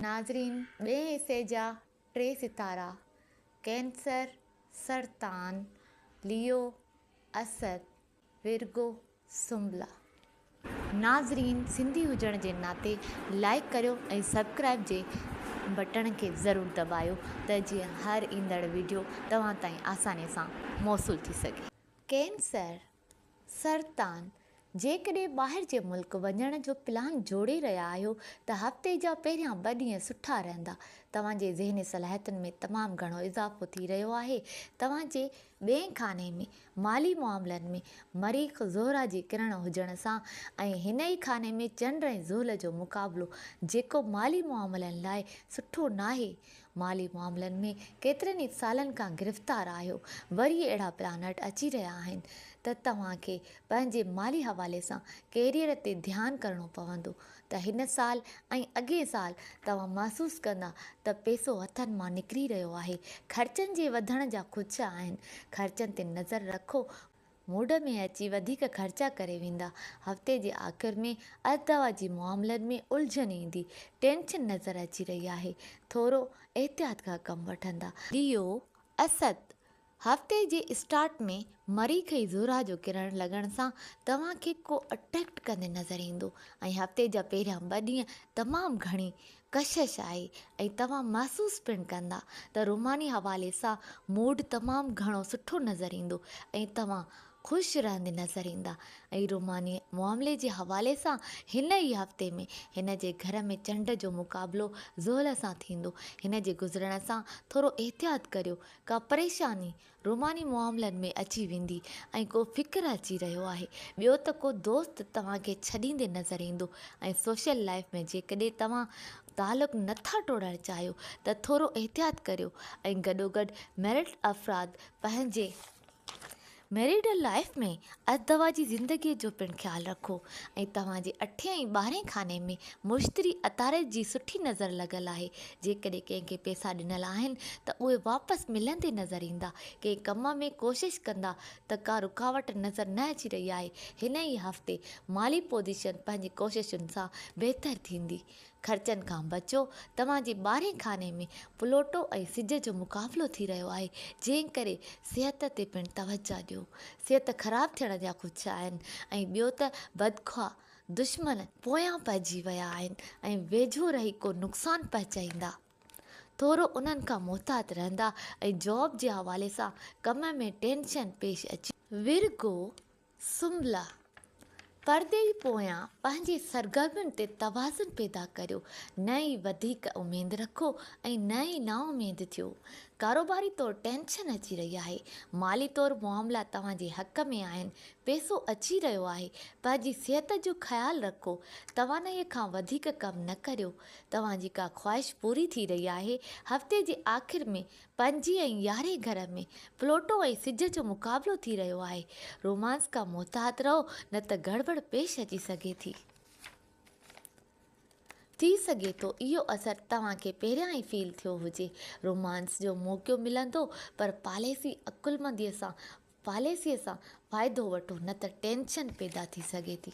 नाज़रीन ॿिए हिसे जा 3 सितारा कैंसर, सरतान, लियो, असद, विर्गो, सुंबला। नाज़रीन सिंधी हुजण जे नाते लाइक करियो ऐं सब्सक्राइब जे बटन खे ज़रूरु दॿायो त जीअं हर ईंदड़ वीडियो तव्हां ताईं आसानी सां मौसूल थी सघे। कैंसर, सरतान, जेकॾहिं ॿाहिरि जे मुल्क वञण जो प्लान जोड़े रहिया आहियो त हफ़्ते जा पहिरियां 2 ॾींहं सुठा रहंदा। तव्हांजे ज़हनी सलाहियतुनि में तमामु घणो इज़ाफ़ो थी रहियो आहे। तव्हांजे ॿिए खाने में माली मामलनि में मरीख़ ज़ोहरा जी किरण हुजण सां ऐं हिन ई खाने में चंड ऐं ज़ोल जो मुक़ाबिलो जेको माली मामलनि लाइ सुठो नाहे। माली मामलनि में केतिरनि ई सालनि खां गिरफ़्तार आहियो, वरी अहिड़ा प्लानट अची रहिया आहिनि त तव्हांखे पंहिंजे माली हवाले सां कैरियर ते ध्यानु करिणो पवंदो त हिन साल ऐं अॻे साल तव्हां महसूसु कंदा त पैसो हथनि मां निकिरी रहियो आहे। ख़र्चनि जे वधण जा कुझ आहिनि। ख़र्चनि ते नज़र रखो, मूड में अची वधीक ख़र्चा करे वेंदा। हफ़्ते जे आख़िर में अदवा जी मामलनि में उलझन ईंदी, टेंशन नज़र अची रही आहे, थोरो एहतियात खां कमु वठंदा। लियो, असद, हफ़्ते जे स्टार्ट में मरीख़ ज़ोहरा जो किरण लॻण सां तव्हांखे को अट्रैक्ट कंदे नज़र ईंदो ऐं हफ़्ते जा पहिरियां 2 ॾींहं तमामु घणी कशिश आहे ऐं तव्हां महसूसु पिणु कंदा त रुमानी हवाले सां मूड तमामु घणो सुठो नज़र ईंदो ऐं तव्हां ख़ुशि रहंदे नज़र ईंदा ऐं रुमानी मामले जे हवाले सां हिन ई हफ़्ते में हिन जे घर में चंड जो मुक़ाबिलो ज़ोल सां थींदो। हिन जे गुज़रण सां थोरो एहतियात करियो। का परेशानी रुमानी मामलनि में अची वेंदी ऐं को फ़िक्र अची रहियो आहे। ॿियो त को दोस्त तव्हांखे छॾींदे नज़र ईंदो ऐं सोशल लाइफ में जेकॾहिं तव्हां तालुक़ नथा टोड़णु चाहियो त थोरो एहतियात करियो ऐं गॾोगॾु मैरिड अफ़राद पंहिंजे मैरिडल लाइफ में अदवा जी ज़िंदगीअ जो पिणु ख़्यालु रखो ऐं तव्हांजे 8 ऐं 12 खाने में मुश्तरी अतारत जी सुठी नज़र लॻल आहे। जेकॾहिं कंहिंखे पैसा ॾिनल आहिनि त उहे वापसि मिलंदे नज़र ईंदा। कंहिं कम में कोशिशि कंदा त का रुकावट नज़र न अची रही आहे। हिन ई हफ़्ते माली पोज़ीशन पंहिंजी कोशिशुनि सां बहितर थींदी। ख़र्चनि खां बचो। तव्हांजे 12 खाने में प्लूटो ऐं सिज जो मुक़ाबिलो थी रहियो आहे, जंहिं करे सिहत ते पिणु तवजो ॾियो। सिहत ख़राबु थियण जा कुझु आहिनि ऐं ॿियो त बदख़्वा दुश्मन पोयां पइजी विया आहिनि ऐं वेझो रही को नुक़सानु पहुचाईंदा। थोरो उन्हनि खां मुहतात रहंदा ऐं जॉब जे हवाले सां कम में टेंशन पेश अची। विर्गो, सुंबला, पर्दे पोयां पंहिंजे सरगर्मियुनि ते तवाज़ुन पैदा करियो। न ई वधीक उमेद रखो ऐं न ई नाउमेद थियो। कारोबारी तौरु टेंशन अची रही आहे। माली तौरु मामला तव्हांजे हक़ में आहिनि। पैसो अची रहियो आहे। पंहिंजी सिहत जो ख़्यालु रखो। तवानाईअ खां वधीक कमु न करियो। तव्हांजी का ख़्वाहिश पूरी थी रही आहे। हफ़्ते जे आख़िर में 5 ऐं 11 घर में प्लूटो ऐं सिज जो मुक़ाबिलो थी रहियो आहे। रोमांस खां मुहतात रहो न त गड़बड़ पेश अची सघे थी सघे थो इहो असरु तव्हांखे पहिरियां ई फील थियो हुजे। रोमांस जो मौक़ो मिलंदो पर पॉलिसीअ सां फ़ाइदो वठो न त टेंशन पैदा थी सघे थी।